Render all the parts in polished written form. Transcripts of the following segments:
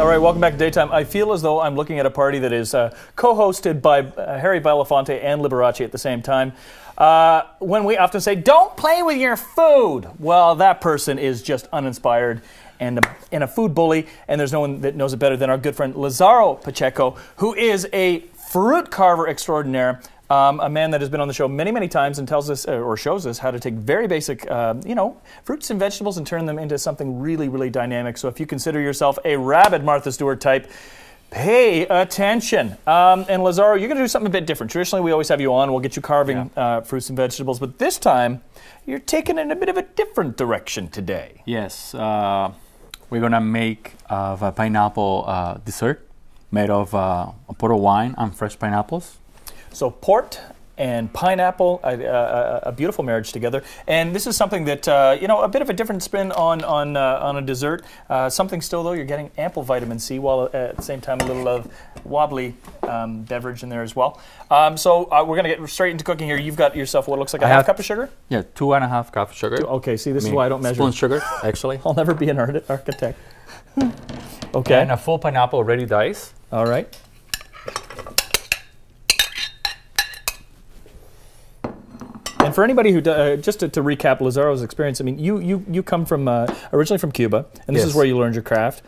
All right, welcome back to Daytime. I feel as though I'm looking at a party that is co-hosted by Harry Belafonte and Liberace at the same time. When we often say, don't play with your food, well, that person is just uninspired and a food bully, and there's no one that knows it better than our good friend Lazaro Pacheco, who is a fruit carver extraordinaire. A man that has been on the show many, many times and tells us or shows us how to take very basic, fruits and vegetables and turn them into something really, really dynamic. So if you consider yourself a rabid Martha Stewart type, pay attention. And Lazaro, you're going to do something a bit different. Traditionally, we always have you on. We'll get you carving fruits and vegetables. But this time, you're taking it in a bit of a different direction today. Yes. We're going to make a pineapple dessert made of a port wine and fresh pineapples. So port and pineapple, a beautiful marriage together. And this is something that, a bit of a different spin on a dessert. Something still, though, you're getting ample vitamin C, while at the same time a little wobbly beverage in there as well. So we're going to get straight into cooking here. You've got yourself what looks like a half cup of sugar? Yeah, 2.5 cups of sugar. Okay, see, this is why I don't measure. Spoon sugar, actually. I'll never be an architect. Okay. And a full pineapple already diced. All right. And for anybody who, just to recap Lazaro's experience, I mean, you come from originally from Cuba, and this is where you learned your craft.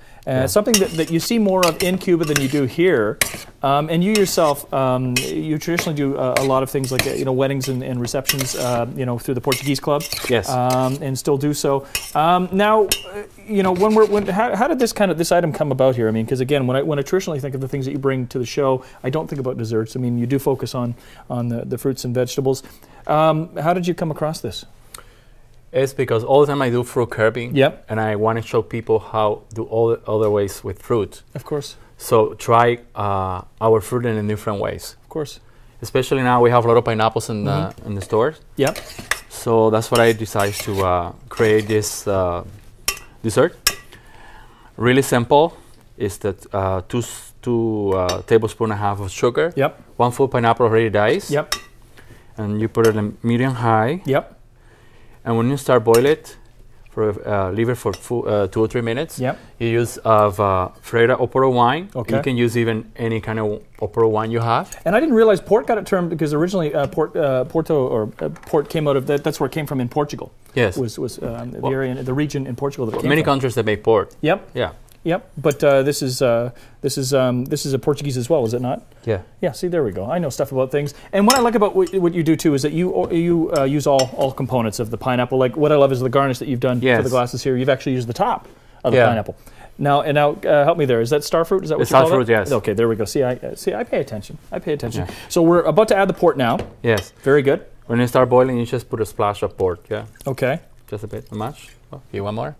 Something that you see more of in Cuba than you do here. And you yourself, you traditionally do a lot of things like weddings and receptions, through the Portuguese Club. Yes. And still do so. Now, how did this item come about here? I mean, because again, when I traditionally think of the things that you bring to the show, I don't think about desserts. I mean, you do focus on the fruits and vegetables. How did you come across this? It's because all the time I do fruit carving. Yep. And I want to show people how do all the other ways with fruit. Of course. So try our fruit in different ways. Of course. Especially now we have a lot of pineapples in the stores. Yep. So that's what I decided to create this dessert. Really simple. It's that two tablespoons and a half of sugar. Yep. 1 full pineapple already diced. Yep. And you put it in medium high. Yep. And when you start boil it, leave it for 2 or 3 minutes. Yep. You use Freira or port wine. Okay. You can use even any kind of port wine you have. And I didn't realize port got it termed because originally port came out of that's where it came from in Portugal. Yes. Was the area, the region in Portugal that it came many from. countries that make port. Yep. Yeah. Yep. But this is a Portuguese as well, is it not? Yeah. Yeah. See, there we go. I know stuff about things. And what I like about what you do too is that you use all components of the pineapple. Like what I love is the garnish that you've done for the glasses here. You've actually used the top of the pineapple. Now help me there. Is that starfruit? Is that what you call it? Starfruit, yes. Okay, there we go. See, I pay attention. Yeah. So we're about to add the port now. Yes. Very good. When you start boiling, you just put a splash of port. Yeah. Okay. Just a bit. Not much. Oh, you want more?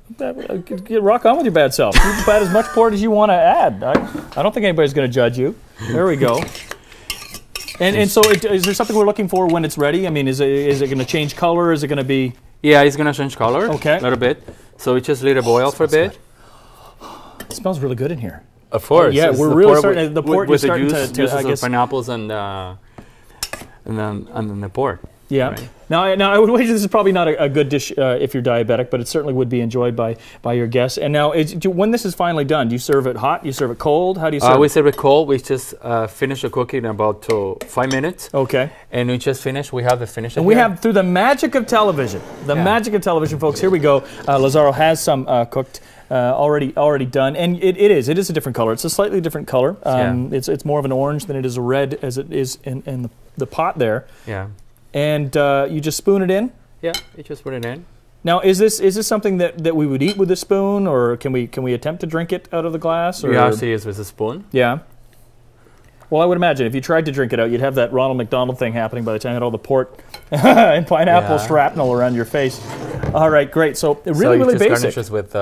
Rock on with your bad self. You can add as much port as you want to add. I don't think anybody's going to judge you. There we go. And so is there something we're looking for when it's ready? I mean, is it going to change color? Is it going to be... Yeah, it's going to change color. Okay. A little bit. So we just let it boil for a bit. It smells really good in here. Of course. Yeah, we're really starting... The port is starting to I guess, pineapples and then the port. Yeah. Right. Now, I would wager this is probably not a good dish if you're diabetic, but it certainly would be enjoyed by your guests. And now, when this is finally done, do you serve it hot? Do you serve it cold? How do you serve it? We serve it cold. We just finish the cooking in about 5 minutes. Okay. And we just finished. We have the finish. And we have, through the magic of television, folks, here we go. Lazaro has some cooked. Already done, and it is a different color. It's a slightly different color. It's more of an orange than it is a red, as it is in the pot there. Yeah. And you just spoon it in. Yeah, you just put it in. Now, is this something that we would eat with a spoon, or can we attempt to drink it out of the glass? Or? You have to use with a spoon. Yeah. Well, I would imagine if you tried to drink it out, you'd have that Ronald McDonald thing happening by the time you had all the port and pineapple shrapnel around your face. All right, great. So really basic. basic. Garnishes with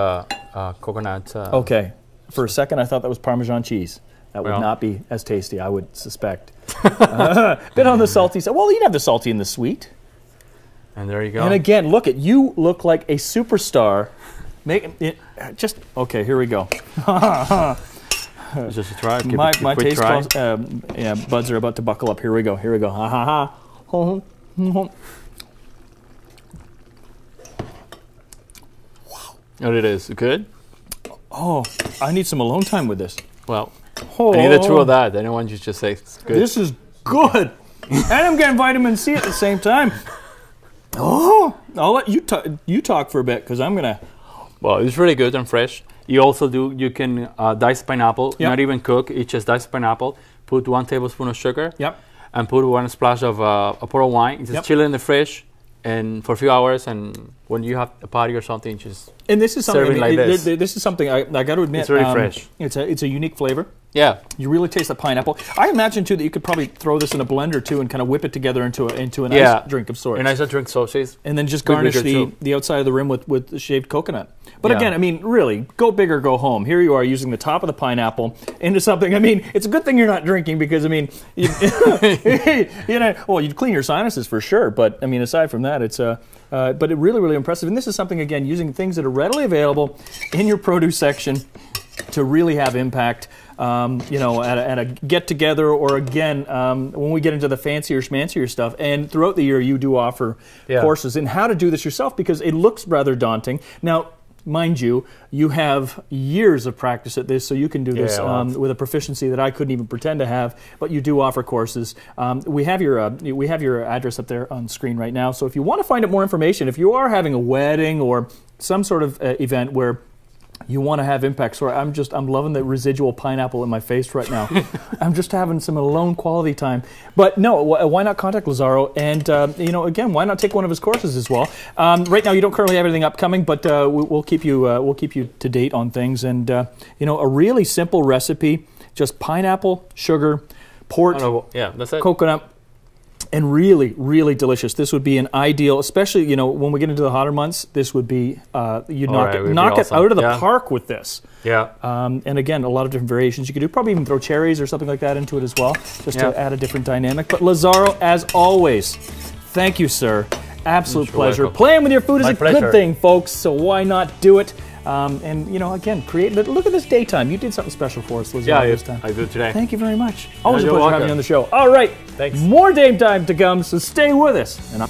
coconut. Okay. For a second, I thought that was Parmesan cheese. That would not be as tasty, I would suspect. Bit on the salty side. Well, you'd have the salty and the sweet. And there you go. And again, you look like a superstar. Okay, here we go. Just a try. My taste buds are about to buckle up. Here we go. Ha ha ha. And it is good. Oh, I need some alone time with this. Well, Oh, I need a two of that. I don't want you to just say it's good. this is good. And I'm getting vitamin C at the same time. Oh, I'll let you talk for a bit because I'm going to... Well, it's really good and fresh. You also you can dice pineapple, Yep. not even cook. It's just diced pineapple. Put 1 tablespoon of sugar. Yep. And put 1 splash of a pour of wine. Just Yep. chill it in the fridge and for a few hours. And when you have a party or something, just And this is something. Serving like this. This is something I got to admit. It's really fresh. It's a unique flavor. yeah. You really taste the pineapple. I imagine too that you could probably throw this in a blender too and kind of whip it together into an Yeah. ice drink of sorts. And I just drink sauces. And then just Good garnish liquor, too. the outside of the rim with shaved coconut. But Yeah. again, I mean, really, go big or go home. Here you are using the top of the pineapple into something. I mean, it's a good thing you're not drinking because, I mean, you know, well, you'd clean your sinuses for sure. But, I mean, aside from that, it's but it really, really impressive. And this is something, again, using things that are readily available in your produce section to really have impact. You know, at a get together, or again, when we get into the fancier schmancier stuff. And throughout the year, you do offer courses in how to do this yourself because it looks rather daunting. Now, mind you, you have years of practice at this, so you can do this with a proficiency that I couldn't even pretend to have. But you do offer courses. We have your address up there on screen right now. So if you want to find out more information, if you are having a wedding or some sort of event where you want to have impact. So I'm loving the residual pineapple in my face right now. I'm just having some alone quality time. But no, why not contact Lazzaro? And you know, again, why not take one of his courses as well? Right now, you don't currently have anything upcoming, but we'll keep you to date on things. And you know, a really simple recipe: just pineapple, sugar, port, That's it. coconut. And really, really delicious. This would be an ideal, especially, you know, when we get into the hotter months, this would be, you'd knock it out of the park with this. Yeah. And again, a lot of different variations you could do. Probably even throw cherries or something like that into it as well, just to add a different dynamic. But Lazzaro, as always, thank you, sir. Absolute pleasure. welcome. Playing with your food is a pleasure. good thing, folks, so why not do it? And, you know, again, look at this daytime. You did something special for us, Lazzaro, this time. I do today. Thank you very much. Always a You're pleasure having welcome. you on the show. All right. Thanks. More Dame Time to come, so stay with us. And